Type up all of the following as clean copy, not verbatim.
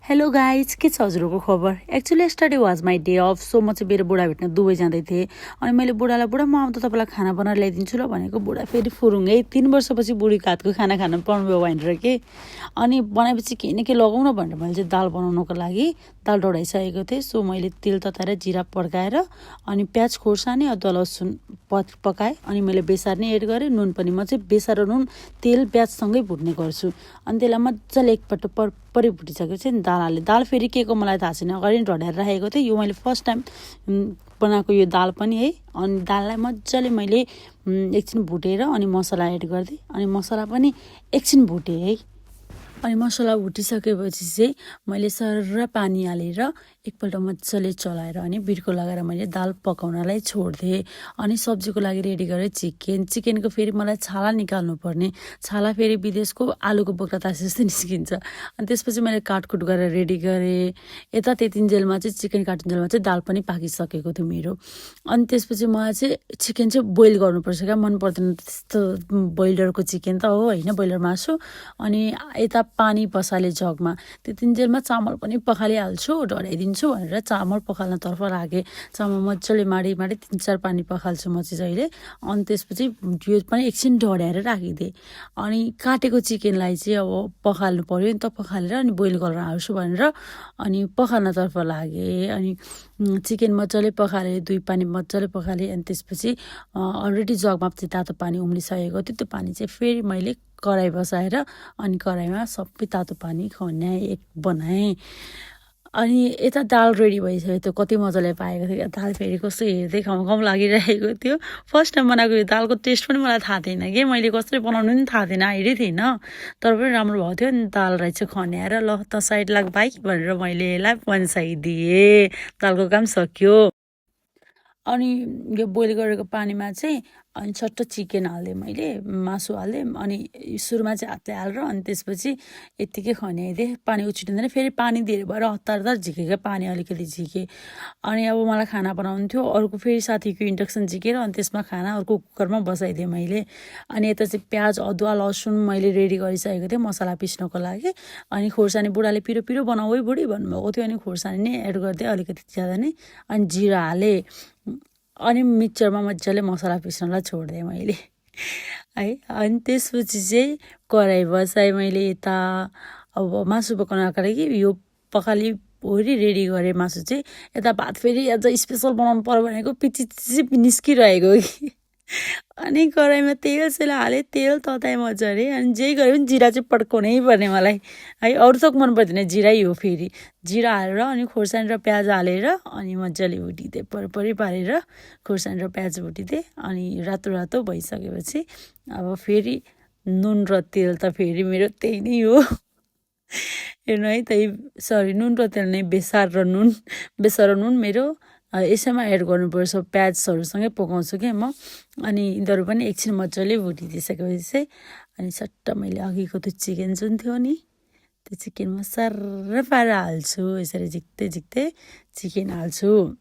Hello guys के छ हजुरको खबर। Actually yesterday was my day of. So म चाहिँ मेरो बुढा भेट्न दुबई जाँदै थिएँ। अनि मैले बुढालाई बुढा म आउँदा तपाईँलाई खाना बनाएर ल्याइदिन्छु ल भनेको। बुढा फेरि फुरुङ्गै 3 वर्षपछि बुढीको हातको खाना खान पाउनुभयो भनेर के। अनि बनाएपछि केही न केही लगाउन भनेर मैले चाहिँ दाल बनाउनको लागि दाल डढाइसकेको थिएँ। सो मैले तेल तताएर जिरा पड्काएर अनि प्याज खोर्सानी अदुवा लसुन पकाएँ। अनि मैले बेसार नै एड गरेँ, नुन पनि। म चाहिँ बेसार र नुन तेल प्याजसँगै भुट्ने गर्छु। अनि त्यसलाई मजाले एकपल्ट परि भुटिसकेपछि दाल हालेँ। दाल फेरि के को मलाई थाहा छैन, अगाडि नै ढडाएर राखेको थिएँ। यो मैले फर्स्ट टाइम बनाएको यो दाल पनि है। अनि दाललाई मजाले मैले एकछिन भुटेर अनि मसला एड गरिदिएँ। अनि मसला पनि एकछिन भुटेँ है। अनि मसला भुटिसकेपछि चाहिँ मैले सरर पानी हालेर एकपल्ट मजाले चलाएर अनि बिर्को लगाएर मैले दाल पकाउनलाई छोडिदिएँ। अनि सब्जीको लागि रेडी गरेँ चिकनको फेरि मलाई छाला निकाल्नु पर्ने। छाला फेरि विदेशको आलुको बोक्रा तासे जस्तै निस्किन्छ। अनि त्यसपछि मैले काटकुट गरेर रेडी गरेँ। यता त्यतिन्जेलमा चाहिँ चिकन काटुन्जेलमा चाहिँ दाल पनि पाकिसकेको थियो मेरो। अनि त्यसपछि मलाई चाहिँ चिकन चाहिँ बोइल गर्नुपर्छ क्या, मन पर्दैन त्यस्तो बोइलरको चिकन त हो होइन, बोइलर मासु। अनि यता पानी पसाले जगमा, त्यतिन्जेलमा चामल पनि पखालिहाल्छु, ढडाइदिन्छु भनेर चामल पखाल्नतर्फ लागेँ। चामल मजाले माडी 3-4 पानी पखाल्छु म चाहिँ जहिले। अनि त्यसपछि यो पनि एकछिन ढडाएर राखिदिएँ। अनि काटेको चिकनलाई चाहिँ अब पखाल्नु पर्यो नि त, पखालेर अनि बोइल गरेर हाल्छु भनेर अनि पखाल्नतर्फ लागेँ। अनि चिकन मजाले पखालेँ, 2 पानी मजाले पखालेँ। अनि त्यसपछि अलरेडी जगमा चाहिँ तातो पानी उम्लिसकेको थियो। त्यो पानी चाहिँ फेरि मैले कराई बसाएर अनि कराईमा सबै तातो पानी खन्याएँ, बनाएँ। अनि यता दाल रेडी भइसक्यो थियो। कति मजाले पाएको थियो। दाल फेरि कस्तो हेर्दै खाउँ लागिरहेको थियो। फर्स्ट टाइम बनाएको यो दालको टेस्ट पनि मलाई थाहा थिएन कि, मैले कसरी बनाउनु पनि थाहा थिएन, आइडिया थिएन। तर पनि राम्रो भएको थियो। अनि दाल रहेछ खन्याएर ल त साइड लाग भाइ भनेर मैले यसलाई पन्साइदिएँ। दालको काम सक्यो। अनि यो बोइल गरेको पानीमा चाहिँ अनि छट्ट चिकन हालिदिएँ, मैले मासु हालिदिएँ। अनि सुरुमा चाहिँ हातले हालेर अनि त्यसपछि यत्तिकै खन्याइदिएँ। पानी उछिटिँदैन, फेरि पानी धेरै भएर हतार झिकेको पानी अलिकति झिकेँ। अनि अब मलाई खाना बनाउनु थियो। अर्को फेरि साथीको इन्डक्सन झिकेर अनि त्यसमा खाना अर्को कुकरमा बसाइदिएँ मैले। अनि यता चाहिँ प्याज अदुवा लसुन मैले रेडी गरिसकेको थिएँ मसला पिस्नको लागि। अनि खोर्सानी बुढाले पिरो बनाऊ है बुढी भन्नुभएको थियो। अनि खोर्सानी नै एड गरिदिएँ अलिकति ज्यादा नै। अनि जिरा हालेँ। अनि मिक्सचरमा मजाले मसला पिस्नलाई छोडिदिएँ मैले है। अनि त्यसपछि चाहिँ कराई बसाएँ मैले। यता अब मासु पकाउनको लागि यो पखाली वरि रेडी गरेँ मासु चाहिँ। यता भात फेरि अझ स्पेसल बनाउनु पर्यो भनेको पिचिचिप निस्किरहेको कि। अनि कराईमा तेल हालेँ, तेल तताएँ मजाले। अनि जे गरे पनि जिरा चाहिँ पड्काउनै पर्ने मलाई है। अरू थोक मन पर्दैन, जिरै हो। फेरि जिरा हालेर अनि खोर्सानी र प्याज हालेर अनि मजाले भुटिदिएँ। परि पारेर खोर्सानी र प्याज भुटिदिएँ। अनि रातो भइसकेपछि अब फेरि नुन र तेल त फेरि मेरो त्यही नै हो हेर्नु है। नुन र तेल नै, बेसार र नुन मेरो यसैमा एड गर्नुपर्छ। प्याजहरूसँगै पकाउँछु क्या म। अनि यिनीहरू पनि एकछिन मजाले भुटिदिइसकेपछि चाहिँ अनि सट्ट मैले अघिको त्यो चिकन जुन थियो नि, त्यो चिकनमा सर्र पारेर हाल्छु। यसरी झिक्दै चिकन हाल्छु।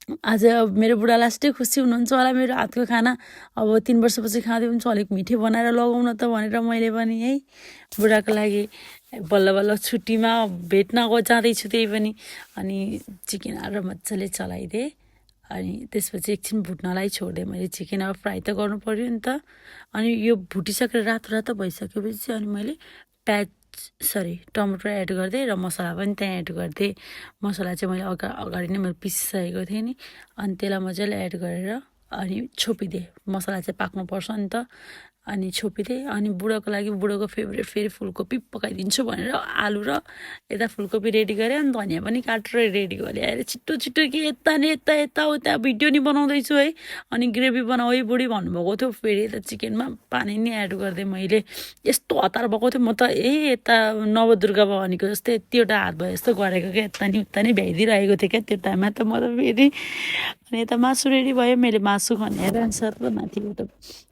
आज मेरो बुढा लास्टै खुसी हुनुहुन्छ होला मेरो हातको खाना। अब 3 वर्षपछि खाँदै हुन्छ, अलिक मिठै बनाएर लगाउन त भनेर मैले पनि है बुढाको लागि बल्ल छुट्टीमा भेट्न जाँदैछु त्यही पनि। अनि चिकन हालेर मजाले चलाइदिएँ। अनि त्यसपछि एकछिन भुट्नलाई छोडिदिएँ मैले। चिकन अब फ्राई त गर्नु पर्यो नि त। अनि यो भुटिसकेर रातो भइसकेपछि अनि मैले टमाटर एड गरिदिएँ र मसला पनि त्यहाँ एड गरिदिएँ। मसला चाहिँ मैले अगाडि नै मैले पिसिसकेको थिएँ नि। अनि त्यसलाई मजाले एड गरेर अनि छोपिदिएँ। मसला चाहिँ पाक्नुपर्छ नि त। अनि छोपिदिएँ। अनि बुढाको लागि बुढाको फेभरेट फेरि फुलकोपी पकाइदिन्छु भनेर आलु र यता फुलकोपी रेडी गरेँ। अनि धनियाँ पनि काटेर रेडी गरेँ। अरे छिटो कि यता उता भिडियो नि बनाउँदैछु है। अनि ग्रेभी बनाऊ है बुढी भन्नुभएको थियो। फेरि यता चिकनमा पानी नै एड गरिदिएँ मैले। यस्तो हतार भएको थियो, म त यता नवदुर्गा भवानीको जस्तै यतिवटा हात भयो जस्तो गरेको क्या। यता नि भ्याइदिइरहेको थिएँ क्या त्यो टाइममा त म त फेरि। अनि यता मासु रेडी भयो। मैले मासु खन्याएर सर्र माथिबाट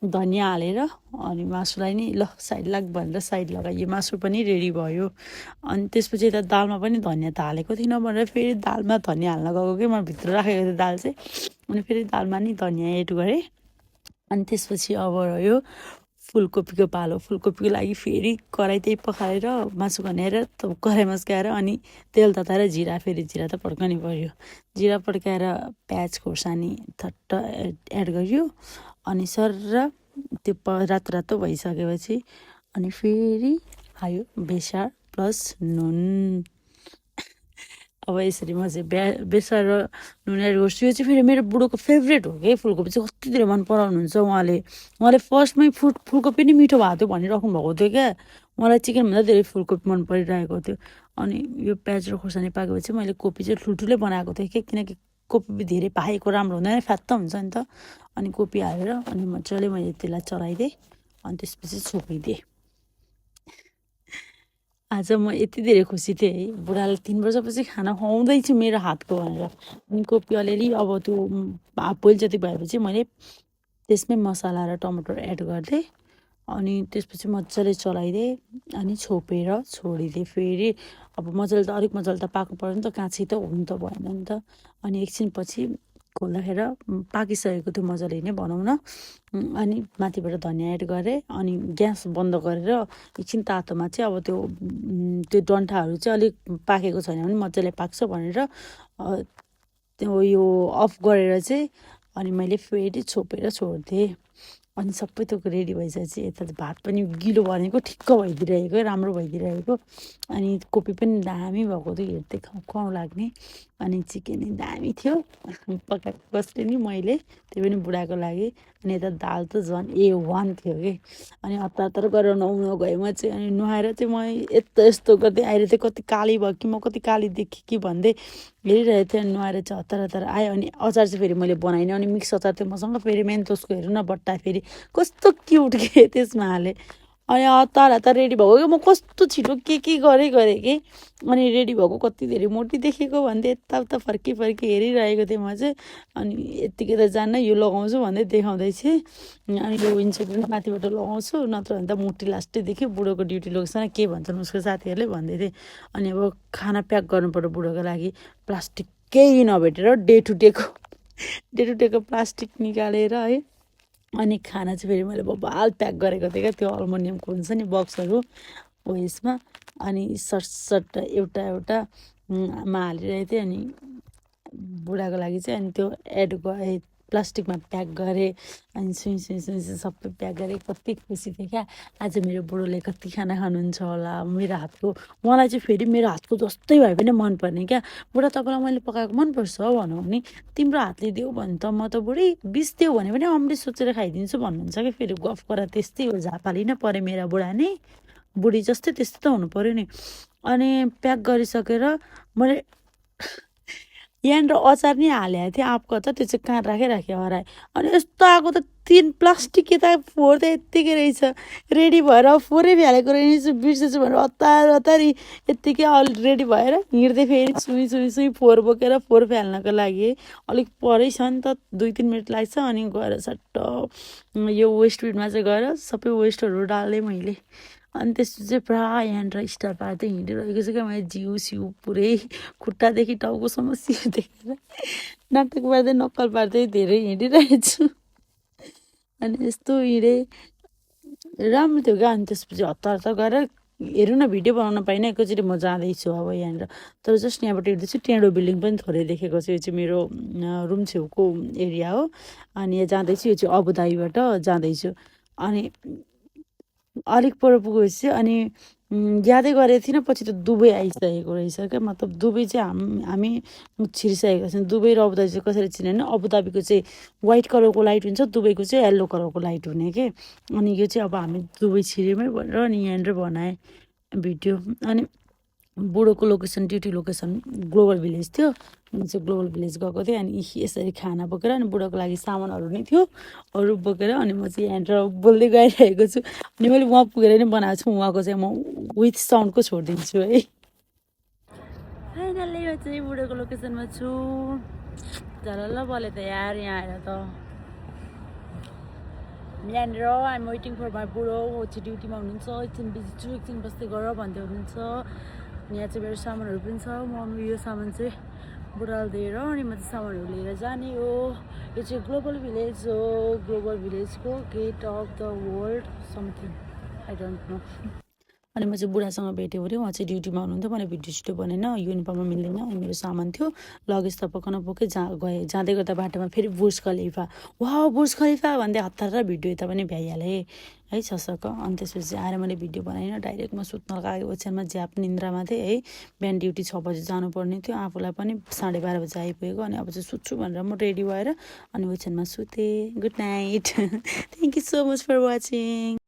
धनियाँ हालेर अनि मासुलाई नि ल साइड लाग भनेर साइड लगाइयो। मासु पनि रेडी भयो। अनि त्यसपछि यता दालमा पनि धनियाँ त हालेको थिइनँ भनेर फेरि दालमा धनियाँ हाल्न गएको कि, म भित्र राखेको थिएँ दाल चाहिँ। अनि फेरि दालमा नि धनियाँ एड गरेँ। अनि त्यसपछि अब रह्यो फुलकोपीको पालो फुलकोपीको लागि फेरि कराई त्यही पकाएर मासु खन्याएर कराई मस्काएर अनि तेल तताएर जिरा फेरि जिरा त पड्काउनै पर्यो जिरा पड्काएर प्याज खोर्सानी थट्ट एड गरियो अनि सर त्यो रातो रातो भइसकेपछि अनि फेरि आयो बेसार प्लस नुन अब यसरी म चाहिँ बेसार र नुन एड गर्छु यो चाहिँ फेरि मेरो बुढोको फेभरेट हो कि फुलकोपी चाहिँ कति धेरै मन पराउनुहुन्छ उहाँले फर्स्टमै फुलकोपी नै मिठो भएको थियो भनिराख्नु भएको थियो क्या मलाई चिकनभन्दा धेरै फुलकोपी मन परिरहेको थियो अनि यो प्याज र खोर्सानी पाकेपछि मैले कोपी चाहिँ ठुल्ठुलै बनाएको थिएँ कि किनकि कोपी धेरै पाकेको राम्रो हुँदैन फ्यात्त हुन्छ नि त अनि कोपी हालेर अनि मजाले मैले त्यसलाई चलाइदिएँ अनि त्यसपछि छोपिदिएँ आज म यति धेरै खुसी थिएँ है बुढाले 3 वर्षपछि खाना खुवाउँदैछु मेरो हातको भनेर अनि कोपी अलिअलि अब त्यो बोइल जति भएपछि मैले त्यसमै मसला र टमाटर एड गरिदिएँ अनि त्यसपछि मजाले चलाइदिएँ अनि छोपेर छोडिदिएँ फेरि अब मजाले त अलिक मजाले त पाक्नु पर्यो नि त काँची त हुनु त भएन नि त अनि एकछिनपछि खोल्दाखेरि पाकिसकेको थियो मजाले नै बनाउन अनि माथिबाट धनियाँ एड गरेँ अनि ग्यास बन्द गरेर एकछिन तातोमा चाहिँ अब त्यो डन्ठाहरू चाहिँ अलिक पाकेको छैन भने मजाले पाक्छ भनेर त्यो यो अफ गरेर चाहिँ अनि मैले फेरि छोपेर छोडिदिएँ अनि सबै थोक रेडी भइसकेपछि यता भात पनि गिलो बनेको ठिक्क भइदिइरहेको राम्रो भइदिइरहेको अनि कोपी पनि दामी भएको थियो हेर्दै खुवाउँ लाग्ने अनि चिकन दामी थियो पकाएको कसले नि मैले त्यो पनि बुढाको लागि अनि यता दाल त झन् A1 थियो कि अनि हतार गरेर नुहाउन गएँ म चाहिँ अनि नुहाएर चाहिँ म यस्तो गर्दै आएर चाहिँ कति काली भयो कि म कति काली देखेँ कि भन्दै हेरिरहेको थिएँ अनि नुहाएर चाहिँ हतार आयो अनि अचार चाहिँ फेरि मैले बनाइनँ अनि मिक्स अचार थियो मसँग फेरि मेन्टोसको हेर्नु न बट्टा फेरि कस्तो क्युट के त्यसमा हालेँ अनि हतार रेडी भएको कि म कस्तो छिटो के गरेँ कि अनि रेडी भएको कति धेरै मोटी देखेको भन्दै यताउता फर्की हेरिरहेको थिएँ म चाहिँ अनि यत्तिकै त जान्न यो लगाउँछु भन्दै देखाउँदै थिएँ अनि यो विन्सर पनि माथिबाट लगाउँछु नत्र भने त मोटी लास्टै देख्यो बुढोको ड्युटी लोकेसन के भन्छन् उसको साथीहरूले भन्दै थिएँ अनि अब खाना प्याक गर्नु पर्यो बुढोको लागि प्लास्टिक केही नभेटेर डे टु डेको प्लास्टिक निकालेर है अनि खाना चाहिँ फेरि मैले बबाल प्याक गरेको थिएँ क्या त्यो अल्मुनियमको हुन्छ नि बक्सहरू उयसमा अनि सट एउटा मा हालिरहेको थिएँ अनि बुढाको लागि चाहिँ अनि त्यो एड गरेँ प्लास्टिकमा प्याक गरेँ अनि सुई सबै प्याक गरेँ कति खुसी थिएँ क्या आज मेरो बुढोले कति खाना खानुहुन्छ होला मेरो हातको मलाई चाहिँ फेरि मेरो हातको जस्तै भए पनि मनपर्ने क्या बुढा तपाईँलाई मैले पकाएको मनपर्छ भनौँ नि तिम्रो हातले देऊ भने त म त बुढी 20 देऊ भने पनि अमृत सोचेर खाइदिन्छु भन्नुहुन्छ कि फेरि गफ गरेर त्यस्तै हो झापाली नै पऱ्यो मेरा बुढा नै बुढी जस्तै त्यस्तै त हुनु पऱ्यो नि अनि प्याक गरिसकेर मैले यहाँनिर अचार नि हालेको थिएँ आँपको अचार त्यो चाहिँ कहाँ राखेँ हराएँ अनि यस्तो आएको त 3 प्लास्टिक यता फोहोर त यत्तिकै रहेछ रेडी भएर फोहोरै फ्यालेको रहेछ बिर्सेछु भनेर हतार यत्तिकै रेडी भएर हिँड्दै फेरि सुई फोहोर बोकेर फोहोर फ्याल्नको लागि अलिक परै छ नि त 2-3 मिनट लाग्छ अनि गएर सट्ट यो वेस्ट बिनमा चाहिँ गएर सबै वेस्टहरू डालेँ मैले अनि त्यसपछि चाहिँ पुरा यहाँनिर स्टार पार्दै हिँडिरहेको छ क्या मैले जिउ पुरै खुट्टादेखि टाउकोसम्म सिउ देखेर नाटक पार्दै नक्कल पार्दै धेरै हिँडिरहेको छु अनि यस्तो हिँडेँ राम्रो थियो क्या अनि त्यसपछि हतार गरेर हेरौँ न भिडियो बनाउन पाइनँ एकैचोटि म जाँदैछु अब यहाँनिर तर जस्ट यहाँबाट हिँड्दैछु टेँडो बिल्डिङ पनि थोरै देखेको छ यो चाहिँ मेरो रुम छेउको एरिया हो अनि यहाँ जाँदैछु यो चाहिँ अबुधाबीबाट जाँदैछु अनि अलिक पर पुगेपछि अनि यादै गरेको थिइनँ पछि त दुबई आइसकेको रहेछ क्या मतलब दुबई चाहिँ हामी छिरिसकेको छौँ दुबई र अबुधाबी चाहिँ कसरी चिने भने अबुधाबीको चाहिँ व्हाइट कलरको लाइट हुन्छ दुबईको चाहिँ येल्लो कलरको लाइट हुने के अनि यो चाहिँ अब हामी दुबई छिरेमै भनेर अनि यहाँनिर बनाएँ भिडियो अनि बुढोको location duty location global village थियो म चाहिँ ग्लोबल भिलेज गएको थिएँ अनि यसरी खाना बोकेर अनि बुढोको लागि सामानहरू नै थियो अरू बोकेर अनि म चाहिँ यहाँनिर बोल्दै गइरहेको छु अनि मैले उहाँ पुगेर नै बनाएको छु उहाँको चाहिँ म विथ साउन्डको छोडिदिन्छु है फाइनल्ली म चाहिँ बुढोको लोकेसनमा छु झलल्ल बोले त यार यहाँ आएर त यहाँनिर आइम वेटिङ फर माई बुढो ऊ चाहिँ ड्युटीमा हुनुहुन्छ एकछिन बिजी छु एकछिन बस्दै गर भन्दै हुनुहुन्छ यहाँ चाहिँ मेरो सामानहरू पनि छ म यो सामान चाहिँ बुढाल दिएर अनि म चाहिँ सामानहरू लिएर जाने हो यो चाहिँ ग्लोबल भिलेज हो ग्लोबल भिलेजको gate of the world something I don't know अनि म चाहिँ बुढासँग भेट्यो अरे उहाँ चाहिँ ड्युटीमा हुनुहुन्थ्यो मैले भिडियो सिडियो बनेन युनिफर्ममा मिल्दैन अनि मेरो सामान थियो लगेज त पकाउन बोकेँ गएँ जाँदै गर्दा बाटोमा फेरि बुर्ज खलिफा वा बुर्ज खलिफा भन्दै हतार भिडियो यता पनि भ्याइहालेँ है छसक अनि त्यसपछि आएर मैले भिडियो बनाइनँ डाइरेक्ट म सुत्न गएको ओछ्यानमा ज्याप निन्द्रामा थिएँ है बिहान ड्युटी 6 बजी जानुपर्ने थियो आफूलाई पनि 12:30 बजी आइपुगेको अनि अब चाहिँ सुत्छु भनेर म रेडी भएर अनि ओछ्यानमा सुतेँ good night thank you so much for watching